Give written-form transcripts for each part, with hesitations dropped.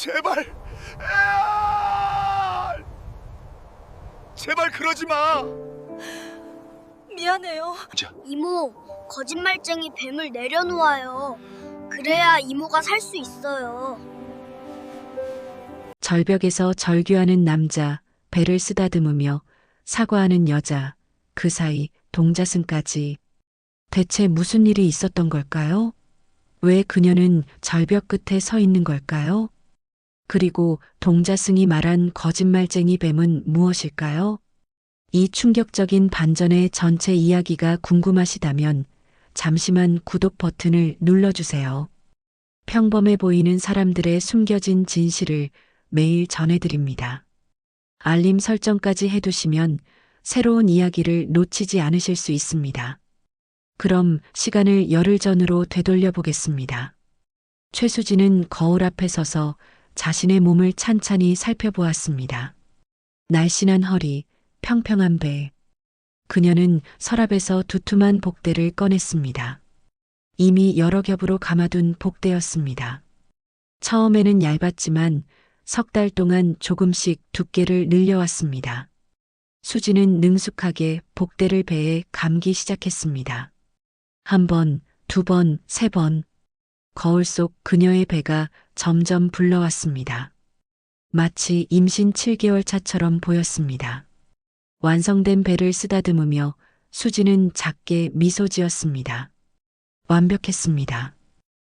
제발, 아! 제발 그러지 마. 미안해요. 이모, 거짓말쟁이 뱀을 내려놓아요. 그래야 이모가 살 수 있어요. 절벽에서 절규하는 남자, 배를 쓰다듬으며 사과하는 여자, 그 사이 동자승까지. 대체 무슨 일이 있었던 걸까요? 왜 그녀는 절벽 끝에 서 있는 걸까요? 그리고 동자승이 말한 거짓말쟁이 뱀은 무엇일까요? 이 충격적인 반전의 전체 이야기가 궁금하시다면 잠시만 구독 버튼을 눌러주세요. 평범해 보이는 사람들의 숨겨진 진실을 매일 전해드립니다. 알림 설정까지 해두시면 새로운 이야기를 놓치지 않으실 수 있습니다. 그럼 시간을 열흘 전으로 되돌려 보겠습니다. 최수진은 거울 앞에 서서 자신의 몸을 찬찬히 살펴보았습니다. 날씬한 허리, 평평한 배. 그녀는 서랍에서 두툼한 복대를 꺼냈습니다. 이미 여러 겹으로 감아둔 복대였습니다. 처음에는 얇았지만 석 달 동안 조금씩 두께를 늘려왔습니다. 수지는 능숙하게 복대를 배에 감기 시작했습니다. 한 번, 두 번, 세 번. 거울 속 그녀의 배가 점점 불러왔습니다. 마치 임신 7개월 차처럼 보였습니다. 완성된 배를 쓰다듬으며 수지는 작게 미소 지었습니다. 완벽했습니다.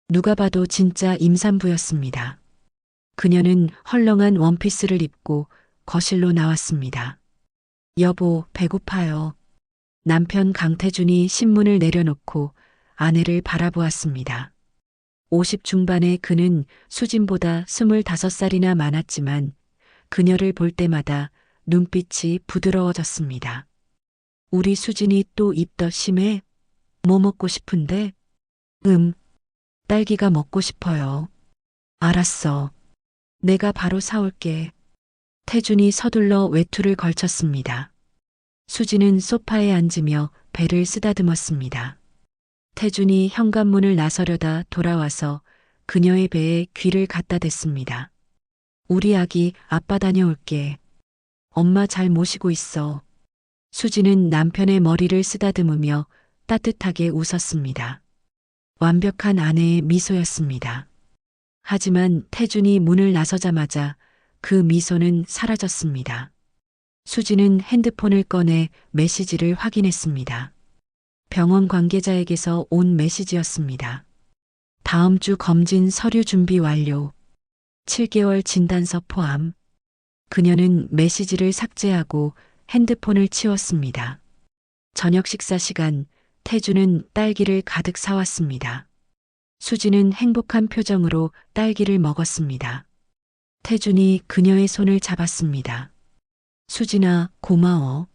누가 봐도 진짜 임산부였습니다. 그녀는 헐렁한 원피스를 입고 거실로 나왔습니다. 여보, 배고파요. 남편 강태준이 신문을 내려놓고 아내를 바라보았습니다. 50 중반의 그는 수진보다 25살이나 많았지만 그녀를 볼 때마다 눈빛이 부드러워졌습니다. 우리 수진이 또 입덧 심해? 뭐 먹고 싶은데? 딸기가 먹고 싶어요. 알았어. 내가 바로 사올게. 태준이 서둘러 외투를 걸쳤습니다. 수지는 소파에 앉으며 배를 쓰다듬었습니다. 태준이 현관문을 나서려다 돌아와서 그녀의 배에 귀를 갖다 댔습니다. 우리 아기 아빠 다녀올게. 엄마 잘 모시고 있어. 수지는 남편의 머리를 쓰다듬으며 따뜻하게 웃었습니다. 완벽한 아내의 미소였습니다. 하지만 태준이 문을 나서자마자 그 미소는 사라졌습니다. 수지는 핸드폰을 꺼내 메시지를 확인했습니다. 병원 관계자에게서 온 메시지였습니다. 다음 주 검진 서류 준비 완료. 7개월 진단서 포함. 그녀는 메시지를 삭제하고 핸드폰을 치웠습니다. 저녁 식사 시간, 태주는 딸기를 가득 사왔습니다. 수지는 행복한 표정으로 딸기를 먹었습니다. 태준이 그녀의 손을 잡았습니다. 수진아, 고마워.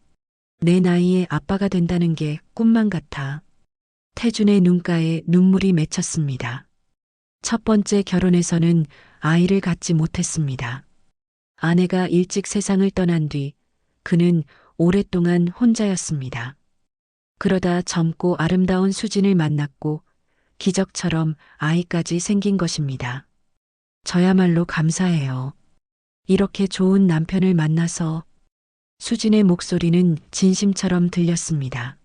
내 나이에 아빠가 된다는 게 꿈만 같아. 태준의 눈가에 눈물이 맺혔습니다. 첫 번째 결혼에서는 아이를 갖지 못했습니다. 아내가 일찍 세상을 떠난 뒤 그는 오랫동안 혼자였습니다. 그러다 젊고 아름다운 수진을 만났고 기적처럼 아이까지 생긴 것입니다. 저야말로 감사해요. 이렇게 좋은 남편을 만나서. 수진의 목소리는 진심처럼 들렸습니다.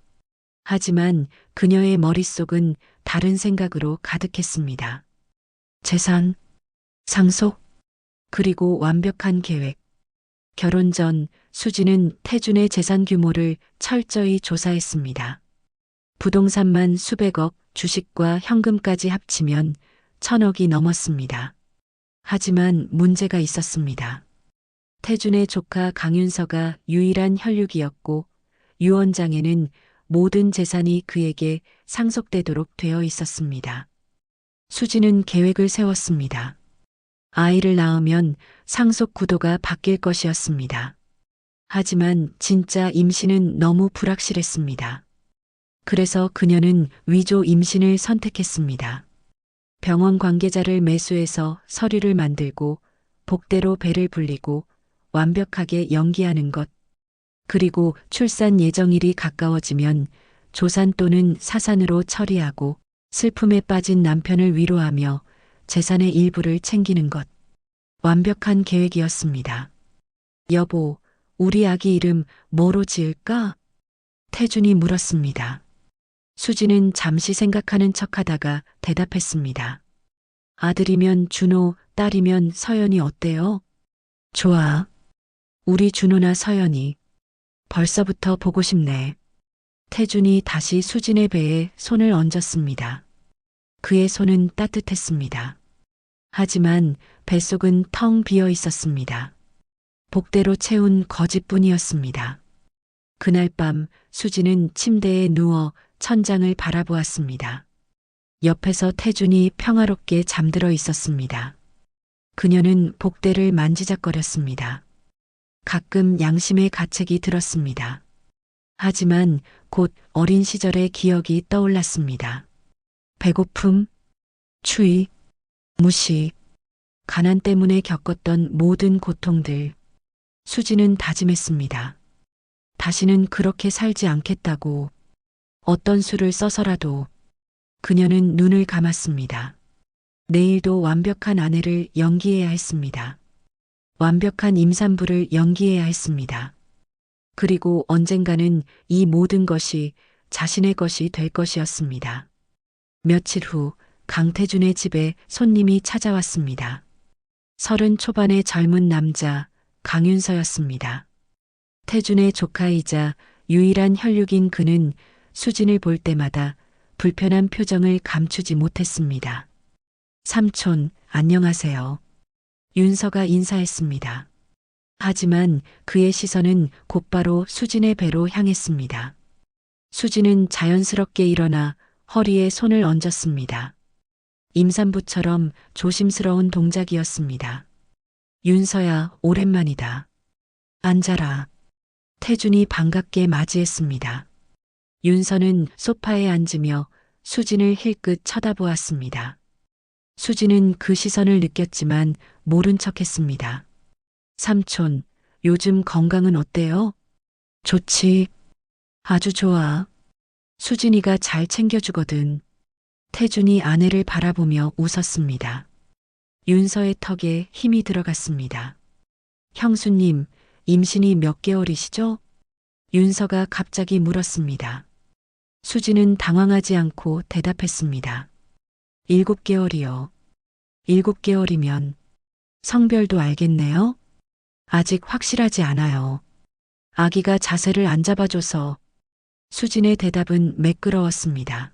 하지만 그녀의 머릿속은 다른 생각으로 가득했습니다. 재산, 상속, 그리고 완벽한 계획. 결혼 전 수진은 태준의 재산 규모를 철저히 조사했습니다. 부동산만 수백억, 주식과 현금까지 합치면 1,000억이 넘었습니다. 하지만 문제가 있었습니다. 태준의 조카 강윤서가 유일한 혈육이었고 유언장에는 모든 재산이 그에게 상속되도록 되어 있었습니다. 수지는 계획을 세웠습니다. 아이를 낳으면 상속 구도가 바뀔 것이었습니다. 하지만 진짜 임신은 너무 불확실했습니다. 그래서 그녀는 위조 임신을 선택했습니다. 병원 관계자를 매수해서 서류를 만들고 복대로 배를 불리고 완벽하게 연기하는 것. 그리고 출산 예정일이 가까워지면 조산 또는 사산으로 처리하고 슬픔에 빠진 남편을 위로하며 재산의 일부를 챙기는 것. 완벽한 계획이었습니다. 여보, 우리 아기 이름 뭐로 지을까? 태준이 물었습니다. 수지는 잠시 생각하는 척하다가 대답했습니다. 아들이면 준호, 딸이면 서연이 어때요? 좋아. 우리 준호나 서연이. 벌써부터 보고 싶네. 태준이 다시 수진의 배에 손을 얹었습니다. 그의 손은 따뜻했습니다. 하지만 뱃속은 텅 비어 있었습니다. 복대로 채운 거짓뿐이었습니다. 그날 밤 수지는 침대에 누워 천장을 바라보았습니다. 옆에서 태준이 평화롭게 잠들어 있었습니다. 그녀는 복대를 만지작거렸습니다. 가끔 양심의 가책이 들었습니다. 하지만 곧 어린 시절의 기억이 떠올랐습니다. 배고픔, 추위, 무시, 가난 때문에 겪었던 모든 고통들. 수지는 다짐했습니다. 다시는 그렇게 살지 않겠다고. 어떤 수를 써서라도. 그녀는 눈을 감았습니다. 내일도 완벽한 아내를 연기해야 했습니다. 완벽한 임산부를 연기해야 했습니다. 그리고 언젠가는 이 모든 것이 자신의 것이 될 것이었습니다. 며칠 후 강태준의 집에 손님이 찾아왔습니다. 30 초반의 젊은 남자 강윤서였습니다. 태준의 조카이자 유일한 혈육인 그는 수진을 볼 때마다 불편한 표정을 감추지 못했습니다. 삼촌, 안녕하세요. 윤서가 인사했습니다. 하지만 그의 시선은 곧바로 수진의 배로 향했습니다. 수진은 자연스럽게 일어나 허리에 손을 얹었습니다. 임산부처럼 조심스러운 동작이었습니다. 윤서야, 오랜만이다. 앉아라. 태준이 반갑게 맞이했습니다. 윤서는 소파에 앉으며 수진을 힐끗 쳐다보았습니다. 수진은 그 시선을 느꼈지만 모른 척했습니다. 삼촌, 요즘 건강은 어때요? 좋지. 아주 좋아. 수진이가 잘 챙겨주거든. 태준이 아내를 바라보며 웃었습니다. 윤서의 턱에 힘이 들어갔습니다. 형수님, 임신이 몇 개월이시죠? 윤서가 갑자기 물었습니다. 수진은 당황하지 않고 대답했습니다. 7개월이요. 7개월이면 성별도 알겠네요? 아직 확실하지 않아요. 아기가 자세를 안 잡아줘서. 수진의 대답은 매끄러웠습니다.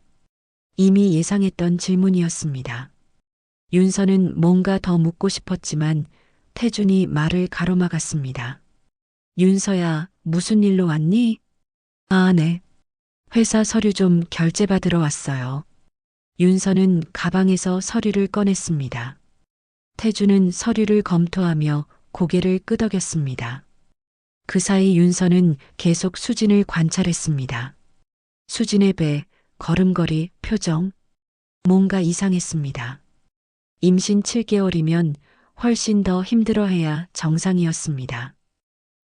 이미 예상했던 질문이었습니다. 윤서는 뭔가 더 묻고 싶었지만 태준이 말을 가로막았습니다. 윤서야, 무슨 일로 왔니? 아, 네. 회사 서류 좀 결제받으러 왔어요. 윤서는 가방에서 서류를 꺼냈습니다. 태준은 서류를 검토하며 고개를 끄덕였습니다. 그 사이 윤서는 계속 수진을 관찰했습니다. 수진의 배, 걸음걸이, 표정. 뭔가 이상했습니다. 임신 7개월이면 훨씬 더 힘들어해야 정상이었습니다.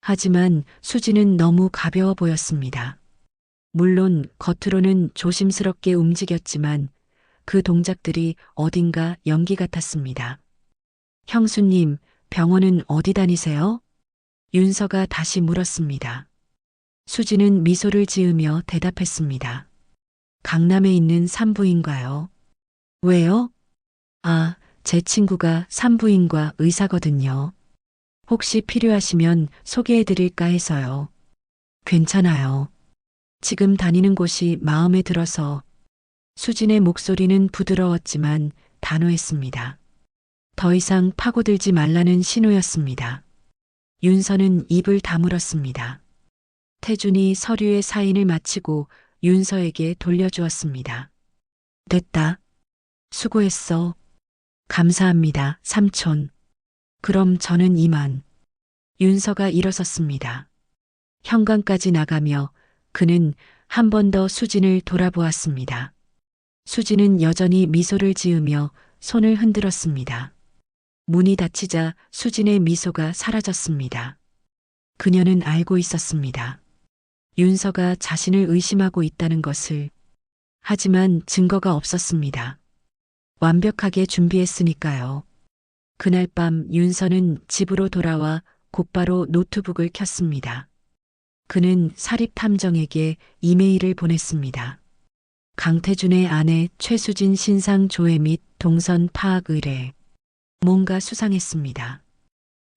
하지만 수진은 너무 가벼워 보였습니다. 물론 겉으로는 조심스럽게 움직였지만 그 동작들이 어딘가 연기 같았습니다. 형수님, 병원은 어디 다니세요? 윤서가 다시 물었습니다. 수진은 미소를 지으며 대답했습니다. 강남에 있는 산부인과요. 왜요? 아, 제 친구가 산부인과 의사거든요. 혹시 필요하시면 소개해드릴까 해서요. 괜찮아요. 지금 다니는 곳이 마음에 들어서. 수진의 목소리는 부드러웠지만 단호했습니다. 더 이상 파고들지 말라는 신호였습니다. 윤서는 입을 다물었습니다. 태준이 서류의 사인을 마치고 윤서에게 돌려주었습니다. 됐다. 수고했어. 감사합니다, 삼촌. 그럼 저는 이만. 윤서가 일어섰습니다. 현관까지 나가며 그는 한 번 더 수진을 돌아보았습니다. 수진은 여전히 미소를 지으며 손을 흔들었습니다. 문이 닫히자 수진의 미소가 사라졌습니다. 그녀는 알고 있었습니다. 윤서가 자신을 의심하고 있다는 것을. 하지만 증거가 없었습니다. 완벽하게 준비했으니까요. 그날 밤 윤서는 집으로 돌아와 곧바로 노트북을 켰습니다. 그는 사립탐정에게 이메일을 보냈습니다. 강태준의 아내 최수진 신상 조회 및 동선 파악 의뢰. 뭔가 수상했습니다.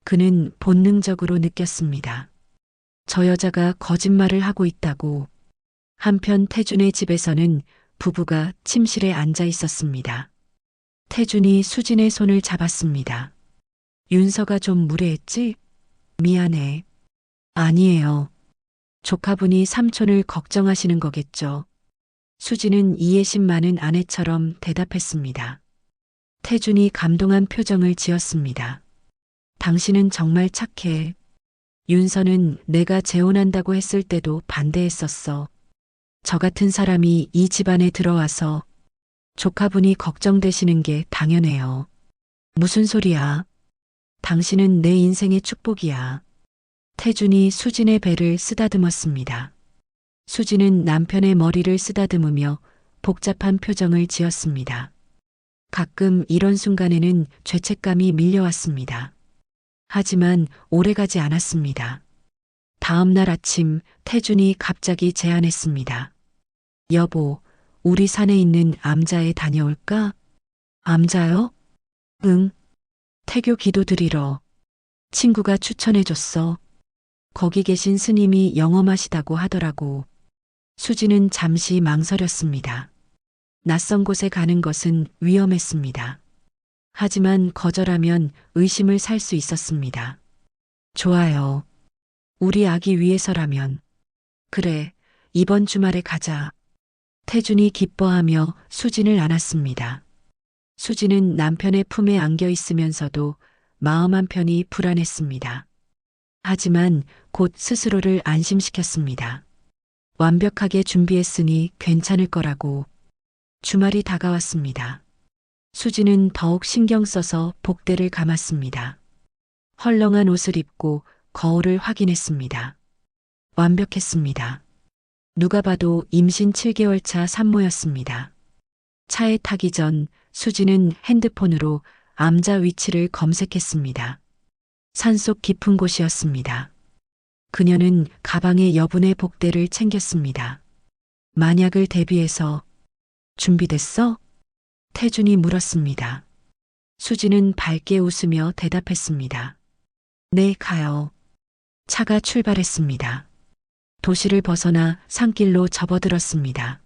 그는 본능적으로 느꼈습니다. 저 여자가 거짓말을 하고 있다고. 한편 태준의 집에서는 부부가 침실에 앉아 있었습니다. 태준이 수진의 손을 잡았습니다. 윤서가 좀 무례했지? 미안해. 아니에요. 조카분이 삼촌을 걱정하시는 거겠죠. 수진은 이해심 많은 아내처럼 대답했습니다. 태준이 감동한 표정을 지었습니다. 당신은 정말 착해. 윤서는 내가 재혼한다고 했을 때도 반대했었어. 저 같은 사람이 이 집안에 들어와서 조카분이 걱정되시는 게 당연해요. 무슨 소리야? 당신은 내 인생의 축복이야. 태준이 수진의 배를 쓰다듬었습니다. 수진은 남편의 머리를 쓰다듬으며 복잡한 표정을 지었습니다. 가끔 이런 순간에는 죄책감이 밀려왔습니다. 하지만 오래가지 않았습니다. 다음 날 아침 태준이 갑자기 제안했습니다. 여보, 우리 산에 있는 암자에 다녀올까? 암자요? 응. 태교 기도 드리러. 친구가 추천해줬어. 거기 계신 스님이 영험하시다고 하더라고. 수지는 잠시 망설였습니다. 낯선 곳에 가는 것은 위험했습니다. 하지만 거절하면 의심을 살 수 있었습니다. 좋아요. 우리 아기 위해서라면. 그래, 이번 주말에 가자. 태준이 기뻐하며 수진을 안았습니다. 수진은 남편의 품에 안겨 있으면서도 마음 한편이 불안했습니다. 하지만 곧 스스로를 안심시켰습니다. 완벽하게 준비했으니 괜찮을 거라고. 주말이 다가왔습니다. 수진은 더욱 신경 써서 복대를 감았습니다. 헐렁한 옷을 입고 거울을 확인했습니다. 완벽했습니다. 누가 봐도 임신 7개월 차 산모였습니다. 차에 타기 전 수진은 핸드폰으로 암자 위치를 검색했습니다. 산속 깊은 곳이었습니다. 그녀는 가방에 여분의 복대를 챙겼습니다. 만약을 대비해서 준비됐어? 태준이 물었습니다. 수진은 밝게 웃으며 대답했습니다. 네, 가요. 차가 출발했습니다. 도시를 벗어나 산길로 접어들었습니다.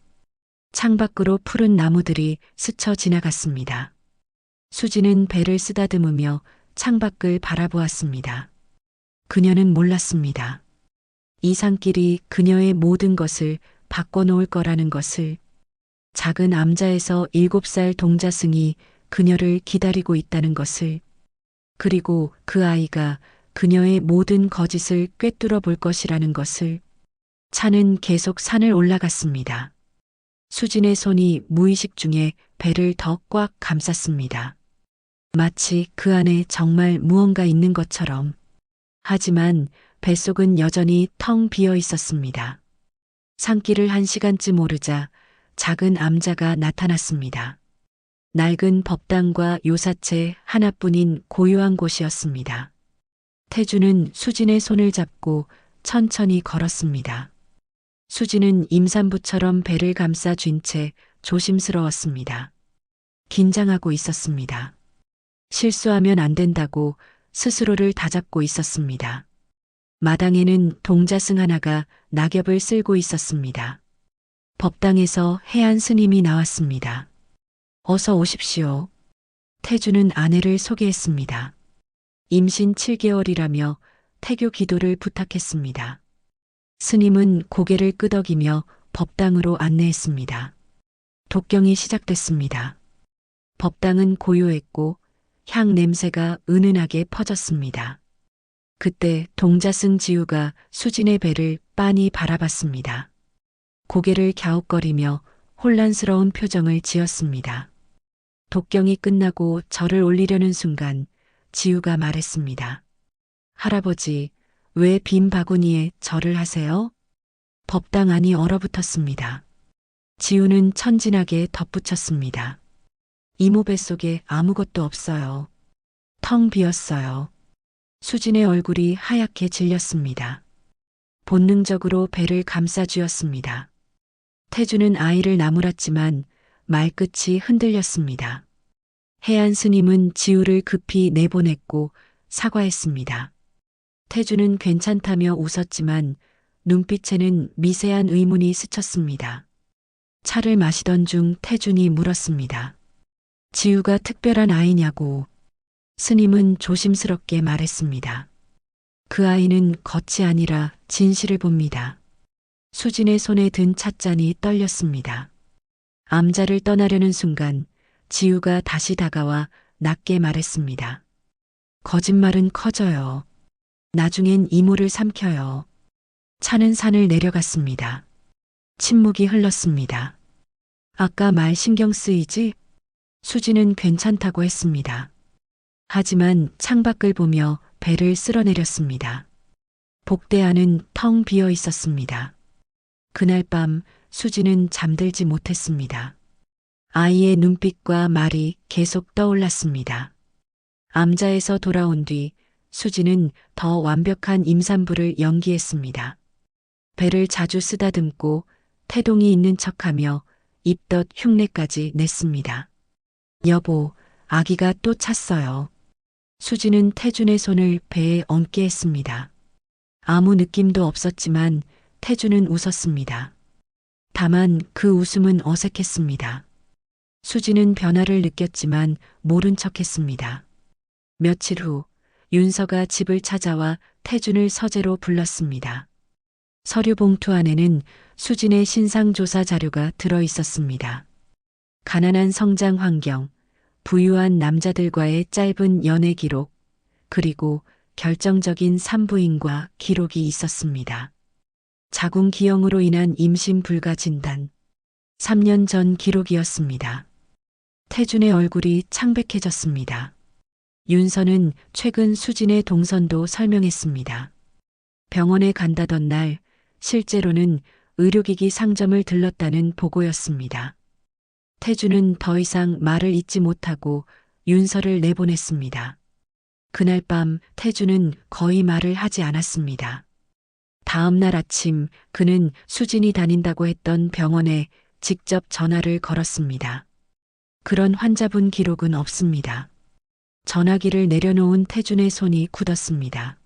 창밖으로 푸른 나무들이 스쳐 지나갔습니다. 수진은 배를 쓰다듬으며 창밖을 바라보았습니다. 그녀는 몰랐습니다. 이 산길이 그녀의 모든 것을 바꿔놓을 거라는 것을. 작은 암자에서 7살 동자승이 그녀를 기다리고 있다는 것을. 그리고 그 아이가 그녀의 모든 거짓을 꿰뚫어 볼 것이라는 것을. 차는 계속 산을 올라갔습니다. 수진의 손이 무의식 중에 배를 더 꽉 감쌌습니다. 마치 그 안에 정말 무언가 있는 것처럼. 하지만 뱃속은 여전히 텅 비어 있었습니다. 산길을 1시간쯤 오르자 작은 암자가 나타났습니다. 낡은 법당과 요사체 하나뿐인 고요한 곳이었습니다. 태준은 수진의 손을 잡고 천천히 걸었습니다. 수진은 임산부처럼 배를 감싸 쥔 채 조심스러웠습니다. 긴장하고 있었습니다. 실수하면 안 된다고 스스로를 다잡고 있었습니다. 마당에는 동자승 하나가 낙엽을 쓸고 있었습니다. 법당에서 해안 스님이 나왔습니다. 어서 오십시오. 태준은 아내를 소개했습니다. 임신 7개월이라며 태교 기도를 부탁했습니다. 스님은 고개를 끄덕이며 법당으로 안내했습니다. 독경이 시작됐습니다. 법당은 고요했고 향 냄새가 은은하게 퍼졌습니다. 그때 동자승 지우가 수진의 배를 빤히 바라봤습니다. 고개를 갸웃거리며 혼란스러운 표정을 지었습니다. 독경이 끝나고 절을 올리려는 순간 지우가 말했습니다. 할아버지, 왜 빈 바구니에 절을 하세요? 법당 안이 얼어붙었습니다. 지우는 천진하게 덧붙였습니다. 이모 뱃속에 아무것도 없어요. 텅 비었어요. 수진의 얼굴이 하얗게 질렸습니다. 본능적으로 배를 감싸쥐었습니다. 태주는 아이를 나무랐지만 말끝이 흔들렸습니다. 해안 스님은 지우를 급히 내보냈고 사과했습니다. 태주는 괜찮다며 웃었지만 눈빛에는 미세한 의문이 스쳤습니다. 차를 마시던 중 태준이 물었습니다. 지우가 특별한 아이냐고. 스님은 조심스럽게 말했습니다. 그 아이는 겉이 아니라 진실을 봅니다. 수진의 손에 든 찻잔이 떨렸습니다. 암자를 떠나려는 순간 지우가 다시 다가와 낮게 말했습니다. 거짓말은 커져요. 나중엔 이모를 삼켜요. 차는 산을 내려갔습니다. 침묵이 흘렀습니다. 아까 말 신경 쓰이지? 수진은 괜찮다고 했습니다. 하지만 창밖을 보며 배를 쓸어내렸습니다. 복대 안은 텅 비어 있었습니다. 그날 밤 수진은 잠들지 못했습니다. 아이의 눈빛과 말이 계속 떠올랐습니다. 암자에서 돌아온 뒤 수진은 더 완벽한 임산부를 연기했습니다. 배를 자주 쓰다듬고 태동이 있는 척하며 입덧 흉내까지 냈습니다. 여보, 아기가 또 찼어요. 수진은 태준의 손을 배에 얹게 했습니다. 아무 느낌도 없었지만 태준은 웃었습니다. 다만 그 웃음은 어색했습니다. 수진은 변화를 느꼈지만 모른 척했습니다. 며칠 후 윤서가 집을 찾아와 태준을 서재로 불렀습니다. 서류 봉투 안에는 수진의 신상조사 자료가 들어 있었습니다. 가난한 성장 환경, 부유한 남자들과의 짧은 연애 기록, 그리고 결정적인 산부인과 기록이 있었습니다. 자궁 기형으로 인한 임신 불가 진단. 3년 전 기록이었습니다. 태준의 얼굴이 창백해졌습니다. 윤서는 최근 수진의 동선도 설명했습니다. 병원에 간다던 날 실제로는 의료기기 상점을 들렀다는 보고였습니다. 태준은 더 이상 말을 잇지 못하고 윤서를 내보냈습니다. 그날 밤 태준은 거의 말을 하지 않았습니다. 다음 날 아침 그는 수진이 다닌다고 했던 병원에 직접 전화를 걸었습니다. 그런 환자분 기록은 없습니다. 전화기를 내려놓은 태준의 손이 굳었습니다.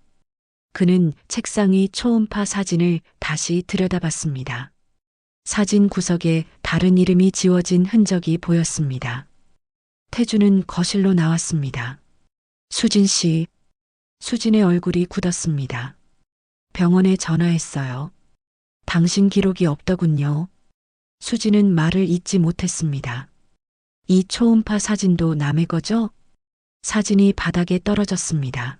그는 책상 위 초음파 사진을 다시 들여다봤습니다. 사진 구석에 다른 이름이 지워진 흔적이 보였습니다. 태준은 거실로 나왔습니다. 수진 씨. 수진의 얼굴이 굳었습니다. 병원에 전화했어요. 당신 기록이 없더군요. 수진은 말을 잇지 못했습니다. 이 초음파 사진도 남의 거죠? 사진이 바닥에 떨어졌습니다.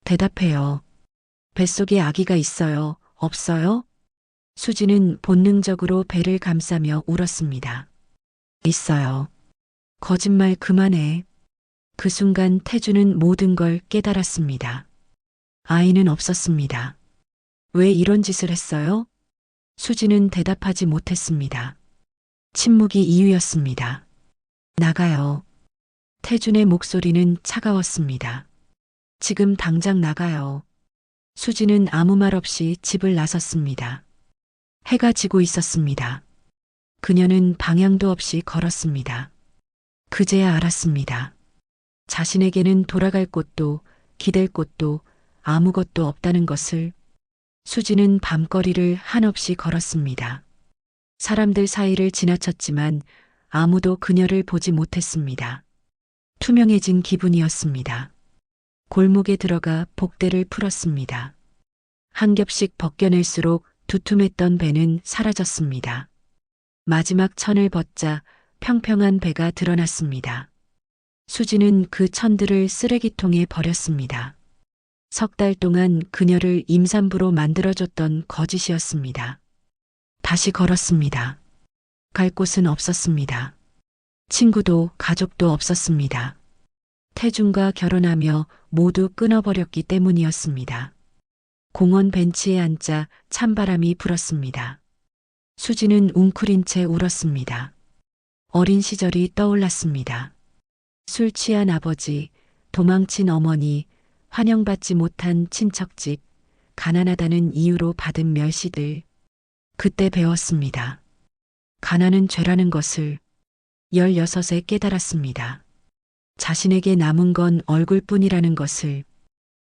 대답해요. 뱃속에 아기가 있어요? 없어요? 수진은 본능적으로 배를 감싸며 울었습니다. 있어요. 거짓말 그만해. 그 순간 태준은 모든 걸 깨달았습니다. 아이는 없었습니다. 왜 이런 짓을 했어요? 수진은 대답하지 못했습니다. 침묵이 이유였습니다. 나가요. 태준의 목소리는 차가웠습니다. 지금 당장 나가요. 수진은 아무 말 없이 집을 나섰습니다. 해가 지고 있었습니다. 그녀는 방향도 없이 걸었습니다. 그제야 알았습니다. 자신에게는 돌아갈 곳도 기댈 곳도 아무것도 없다는 것을. 수진은 밤거리를 한없이 걸었습니다. 사람들 사이를 지나쳤지만 아무도 그녀를 보지 못했습니다. 투명해진 기분이었습니다. 골목에 들어가 복대를 풀었습니다. 한 겹씩 벗겨낼수록 두툼했던 배는 사라졌습니다. 마지막 천을 벗자 평평한 배가 드러났습니다. 수진은 그 천들을 쓰레기통에 버렸습니다. 석 달 동안 그녀를 임산부로 만들어줬던 거짓이었습니다. 다시 걸었습니다. 갈 곳은 없었습니다. 친구도 가족도 없었습니다. 태준과 결혼하며 모두 끊어버렸기 때문이었습니다. 공원 벤치에 앉아 찬바람이 불었습니다. 수지는 웅크린 채 울었습니다. 어린 시절이 떠올랐습니다. 술 취한 아버지, 도망친 어머니, 환영받지 못한 친척집, 가난하다는 이유로 받은 멸시들. 그때 배웠습니다. 가난은 죄라는 것을 16에 깨달았습니다. 자신에게 남은 건 얼굴뿐이라는 것을.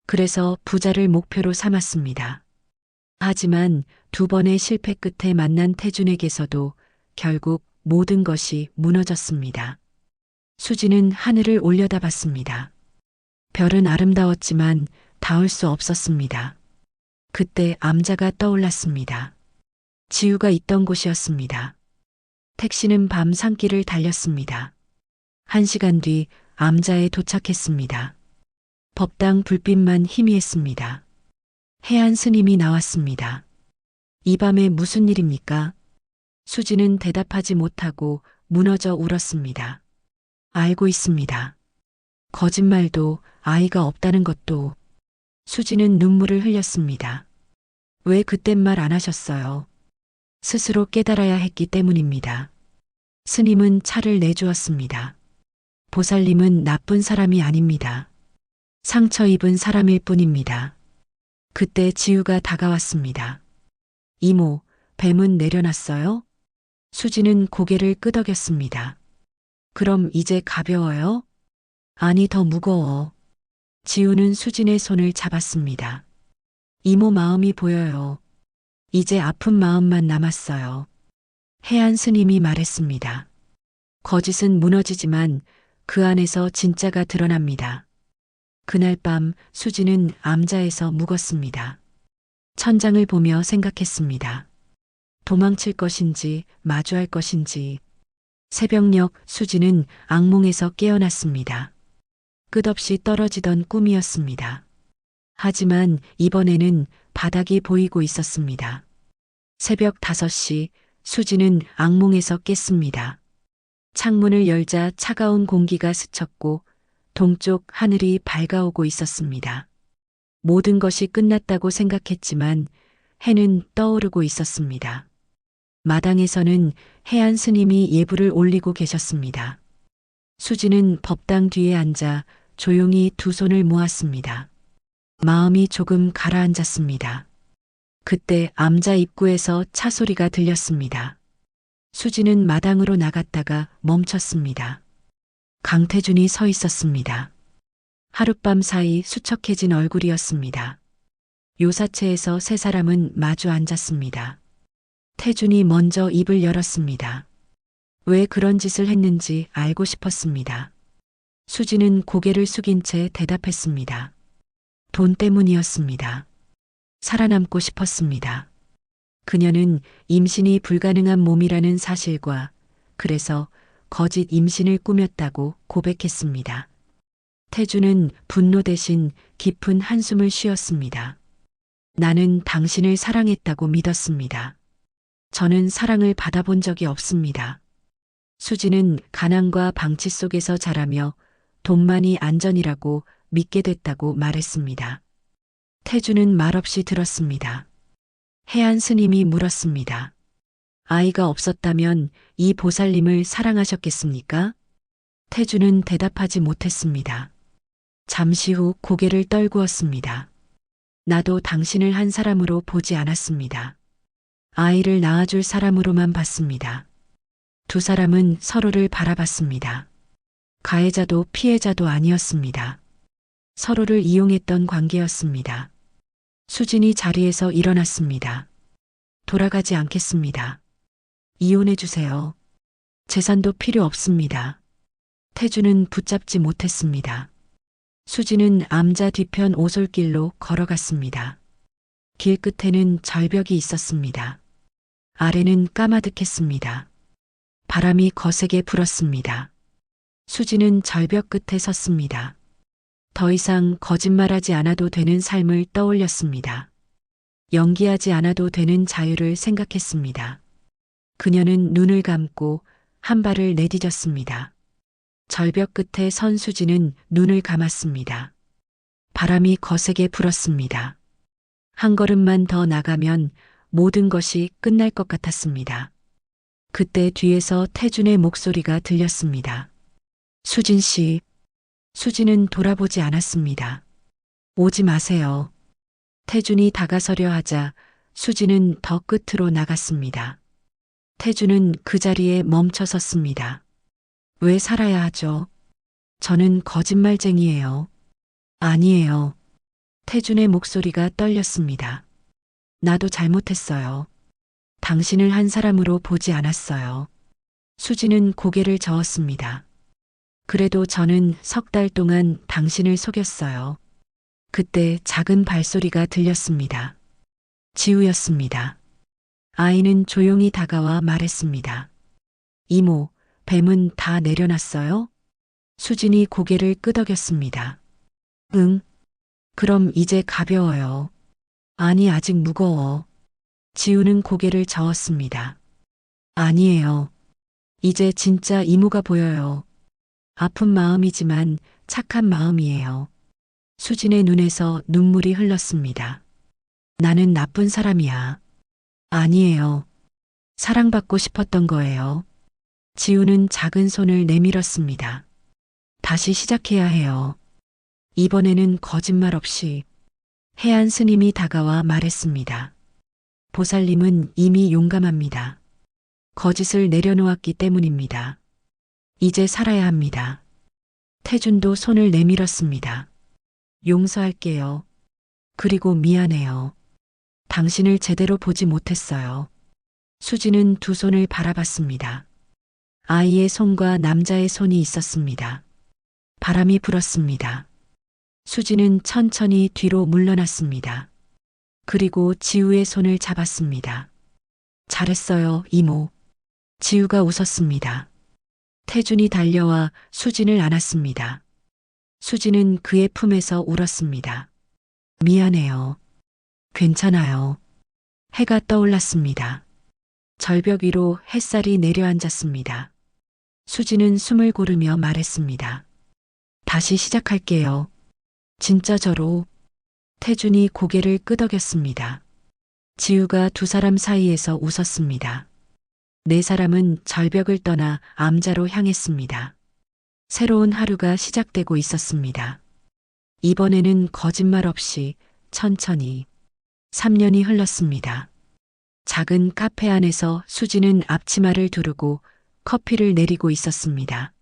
그래서 부자를 목표로 삼았습니다. 하지만 2번의 실패 끝에 만난 태준에게서도 결국 모든 것이 무너졌습니다. 수지는 하늘을 올려다봤습니다. 별은 아름다웠지만 닿을 수 없었습니다. 그때 암자가 떠올랐습니다. 지우가 있던 곳이었습니다. 택시는 밤 산길을 달렸습니다. 1시간 뒤 암자에 도착했습니다. 법당 불빛만 희미했습니다. 해안 스님이 나왔습니다. 이 밤에 무슨 일입니까? 수지는 대답하지 못하고 무너져 울었습니다. 알고 있습니다. 거짓말도 아이가 없다는 것도. 수지는 눈물을 흘렸습니다. 왜 그땐 말 안 하셨어요? 스스로 깨달아야 했기 때문입니다. 스님은 차를 내주었습니다. 보살님은 나쁜 사람이 아닙니다. 상처 입은 사람일 뿐입니다. 그때 지우가 다가왔습니다. 이모, 뱀은 내려놨어요? 수지는 고개를 끄덕였습니다. 그럼 이제 가벼워요? 아니, 더 무거워. 지우는 수진의 손을 잡았습니다. 이모 마음이 보여요. 이제 아픈 마음만 남았어요. 해안 스님이 말했습니다. 거짓은 무너지지만 그 안에서 진짜가 드러납니다. 그날 밤 수지는 암자에서 묵었습니다. 천장을 보며 생각했습니다. 도망칠 것인지 마주할 것인지. 새벽녘 수지는 악몽에서 깨어났습니다. 끝없이 떨어지던 꿈이었습니다. 하지만 이번에는 바닥이 보이고 있었습니다. 새벽 5시 수지는 악몽에서 깼습니다. 창문을 열자 차가운 공기가 스쳤고 동쪽 하늘이 밝아오고 있었습니다. 모든 것이 끝났다고 생각했지만 해는 떠오르고 있었습니다. 마당에서는 해안 스님이 예불을 올리고 계셨습니다. 수지는 법당 뒤에 앉아 조용히 두 손을 모았습니다. 마음이 조금 가라앉았습니다. 그때 암자 입구에서 차 소리가 들렸습니다. 수지는 마당으로 나갔다가 멈췄습니다. 강태준이 서 있었습니다. 하룻밤 사이 수척해진 얼굴이었습니다. 요사체에서 세 사람은 마주 앉았습니다. 태준이 먼저 입을 열었습니다. 왜 그런 짓을 했는지 알고 싶었습니다. 수지는 고개를 숙인 채 대답했습니다. 돈 때문이었습니다. 살아남고 싶었습니다. 그녀는 임신이 불가능한 몸이라는 사실과 그래서 거짓 임신을 꾸몄다고 고백했습니다. 태주는 분노 대신 깊은 한숨을 쉬었습니다. 나는 당신을 사랑했다고 믿었습니다. 저는 사랑을 받아본 적이 없습니다. 수지는 가난과 방치 속에서 자라며 돈만이 안전이라고 믿게 됐다고 말했습니다. 태주는 말없이 들었습니다. 해안 스님이 물었습니다. 아이가 없었다면 이 보살님을 사랑하셨겠습니까? 태주는 대답하지 못했습니다. 잠시 후 고개를 떨구었습니다. 나도 당신을 한 사람으로 보지 않았습니다. 아이를 낳아줄 사람으로만 봤습니다. 두 사람은 서로를 바라봤습니다. 가해자도 피해자도 아니었습니다. 서로를 이용했던 관계였습니다. 수진이 자리에서 일어났습니다. 돌아가지 않겠습니다. 이혼해주세요. 재산도 필요 없습니다. 태주는 붙잡지 못했습니다. 수진은 암자 뒤편 오솔길로 걸어갔습니다. 길 끝에는 절벽이 있었습니다. 아래는 까마득했습니다. 바람이 거세게 불었습니다. 수진은 절벽 끝에 섰습니다. 더 이상 거짓말하지 않아도 되는 삶을 떠올렸습니다. 연기하지 않아도 되는 자유를 생각했습니다. 그녀는 눈을 감고 한 발을 내디뎠습니다. 절벽 끝에 선 수지는 눈을 감았습니다. 바람이 거세게 불었습니다. 한 걸음만 더 나가면 모든 것이 끝날 것 같았습니다. 그때 뒤에서 태준의 목소리가 들렸습니다. 수진 씨. 수지는 돌아보지 않았습니다. 오지 마세요. 태준이 다가서려 하자 수지는 더 끝으로 나갔습니다. 태준은 그 자리에 멈춰 섰습니다. 왜 살아야 하죠? 저는 거짓말쟁이에요. 아니에요. 태준의 목소리가 떨렸습니다. 나도 잘못했어요. 당신을 한 사람으로 보지 않았어요. 수지는 고개를 저었습니다. 그래도 저는 3달 동안 당신을 속였어요. 그때 작은 발소리가 들렸습니다. 지우였습니다. 아이는 조용히 다가와 말했습니다. 이모, 뱀은 다 내려놨어요? 수진이 고개를 끄덕였습니다. 응. 그럼 이제 가벼워요. 아니, 아직 무거워. 지우는 고개를 저었습니다. 아니에요. 이제 진짜 이모가 보여요. 아픈 마음이지만 착한 마음이에요. 수진의 눈에서 눈물이 흘렀습니다. 나는 나쁜 사람이야. 아니에요. 사랑받고 싶었던 거예요. 지우는 작은 손을 내밀었습니다. 다시 시작해야 해요. 이번에는 거짓말 없이. 해안 스님이 다가와 말했습니다. 보살님은 이미 용감합니다. 거짓을 내려놓았기 때문입니다. 이제 살아야 합니다. 태준도 손을 내밀었습니다. 용서할게요. 그리고 미안해요. 당신을 제대로 보지 못했어요. 수지는 두 손을 바라봤습니다. 아이의 손과 남자의 손이 있었습니다. 바람이 불었습니다. 수지는 천천히 뒤로 물러났습니다. 그리고 지우의 손을 잡았습니다. 잘했어요, 이모. 지우가 웃었습니다. 태준이 달려와 수진을 안았습니다. 수지는 그의 품에서 울었습니다. 미안해요. 괜찮아요. 해가 떠올랐습니다. 절벽 위로 햇살이 내려앉았습니다. 수지는 숨을 고르며 말했습니다. 다시 시작할게요. 진짜 저로. 태준이 고개를 끄덕였습니다. 지우가 두 사람 사이에서 웃었습니다. 네 사람은 절벽을 떠나 암자로 향했습니다. 새로운 하루가 시작되고 있었습니다. 이번에는 거짓말 없이 천천히 3년이 흘렀습니다. 작은 카페 안에서 수지는 앞치마를 두르고 커피를 내리고 있었습니다.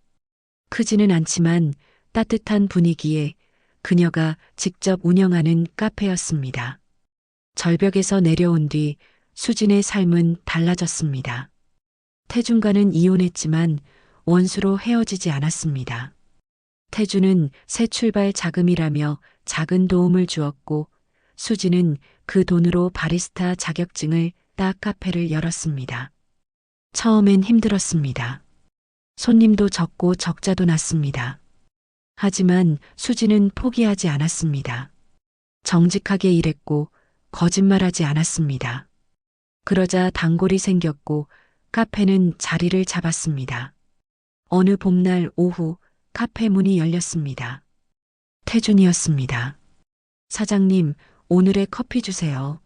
크지는 않지만 따뜻한 분위기에 그녀가 직접 운영하는 카페였습니다. 절벽에서 내려온 뒤 수진의 삶은 달라졌습니다. 태준과는 이혼했지만 원수로 헤어지지 않았습니다. 태준은 새 출발 자금이라며 작은 도움을 주었고 수지는 그 돈으로 바리스타 자격증을 따 카페를 열었습니다. 처음엔 힘들었습니다. 손님도 적고 적자도 났습니다. 하지만 수지는 포기하지 않았습니다. 정직하게 일했고 거짓말하지 않았습니다. 그러자 단골이 생겼고 카페는 자리를 잡았습니다. 어느 봄날 오후 카페 문이 열렸습니다. 태준이었습니다. 사장님, 오늘의 커피 주세요.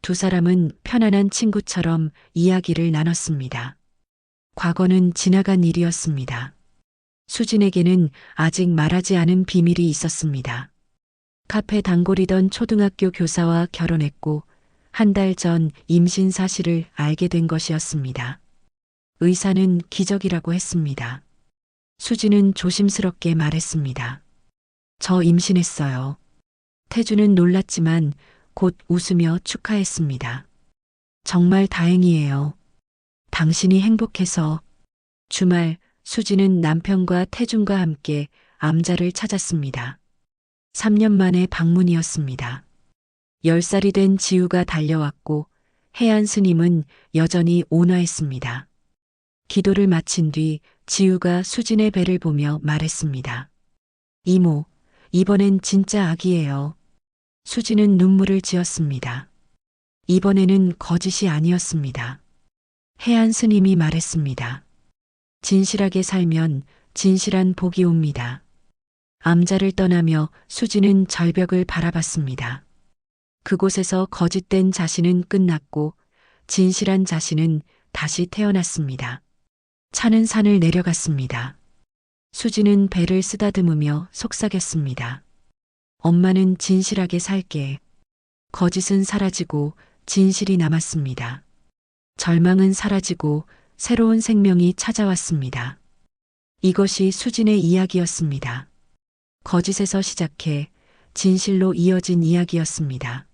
두 사람은 편안한 친구처럼 이야기를 나눴습니다. 과거는 지나간 일이었습니다. 수진에게는 아직 말하지 않은 비밀이 있었습니다. 카페 단골이던 초등학교 교사와 결혼했고 한 달 전 임신 사실을 알게 된 것이었습니다. 의사는 기적이라고 했습니다. 수지는 조심스럽게 말했습니다. 저 임신했어요. 태준은 놀랐지만 곧 웃으며 축하했습니다. 정말 다행이에요. 당신이 행복해서. 주말 수지는 남편과 태준과 함께 암자를 찾았습니다. 3년 만에 방문이었습니다. 10살이 된 지우가 달려왔고 해안 스님은 여전히 온화했습니다. 기도를 마친 뒤 지우가 수진의 배를 보며 말했습니다. 이모, 이번엔 진짜 아기예요. 수진은 눈물을 지었습니다. 이번에는 거짓이 아니었습니다. 해안 스님이 말했습니다. 진실하게 살면 진실한 복이 옵니다. 암자를 떠나며 수지는 절벽을 바라봤습니다. 그곳에서 거짓된 자신은 끝났고 진실한 자신은 다시 태어났습니다. 차는 산을 내려갔습니다. 수지는 배를 쓰다듬으며 속삭였습니다. 엄마는 진실하게 살게. 거짓은 사라지고 진실이 남았습니다. 절망은 사라지고 새로운 생명이 찾아왔습니다. 이것이 수진의 이야기였습니다. 거짓에서 시작해 진실로 이어진 이야기였습니다.